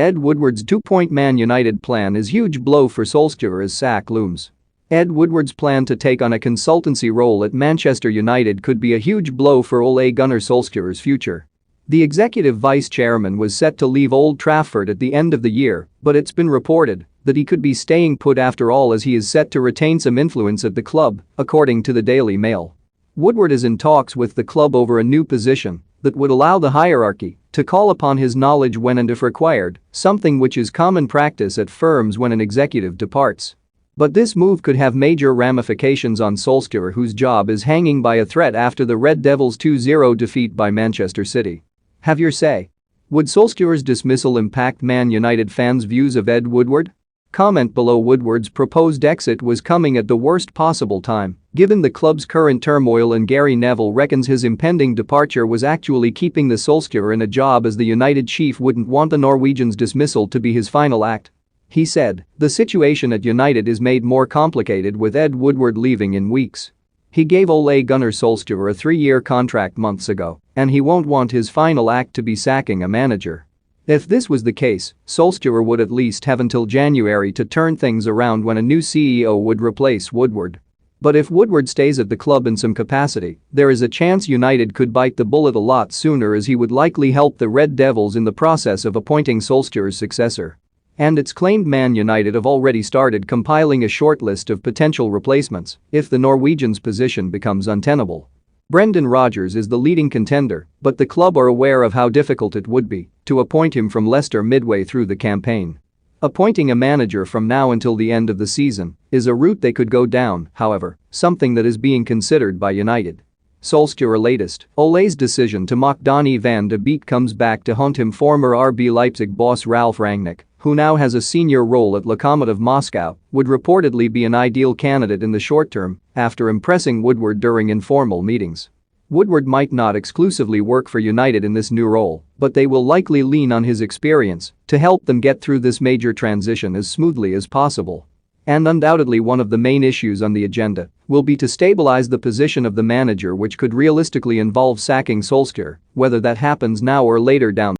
Ed Woodward's two-point Man United plan is huge blow for Solskjaer as sack looms. Ed Woodward's plan to take on a consultancy role at Manchester United could be a huge blow for Ole Gunnar Solskjaer's future. The executive vice chairman was set to leave Old Trafford at the end of the year, but it's been reported that he could be staying put after all, as he is set to retain some influence at the club, according to the Daily Mail. Woodward is in talks with the club over a new position that would allow the hierarchy to call upon his knowledge when and if required, something which is common practice at firms when an executive departs. But this move could have major ramifications on Solskjaer, whose job is hanging by a thread after the Red Devils' 2-0 defeat by Manchester City. Have your say. Would Solskjaer's dismissal impact Man United fans' views of Ed Woodward? Comment below. Woodward's proposed exit was coming at the worst possible time, given the club's current turmoil, and Gary Neville reckons his impending departure was actually keeping the Solskjaer in a job, as the United chief wouldn't want the Norwegian's dismissal to be his final act. He said, "The situation at United is made more complicated with Ed Woodward leaving in weeks. He gave Ole Gunnar Solskjaer a 3-year contract months ago, and he won't want his final act to be sacking a manager." If this was the case, Solskjaer would at least have until January to turn things around, when a new CEO would replace Woodward. But if Woodward stays at the club in some capacity, there is a chance United could bite the bullet a lot sooner, as he would likely help the Red Devils in the process of appointing Solskjaer's successor. And it's claimed Man United have already started compiling a short list of potential replacements if the Norwegian's position becomes untenable. Brendan Rodgers is the leading contender, but the club are aware of how difficult it would be to appoint him from Leicester midway through the campaign. Appointing a manager from now until the end of the season is a route they could go down, however, something that is being considered by United. Solskjaer latest, Ole's decision to mock Donny van de Beek comes back to haunt him. Former RB Leipzig boss Ralf Rangnick, who now has a senior role at Lokomotiv Moscow, would reportedly be an ideal candidate in the short term after impressing Woodward during informal meetings. Woodward might not exclusively work for United in this new role, but they will likely lean on his experience to help them get through this major transition as smoothly as possible. And undoubtedly one of the main issues on the agenda will be to stabilize the position of the manager, which could realistically involve sacking Solskjaer, whether that happens now or later down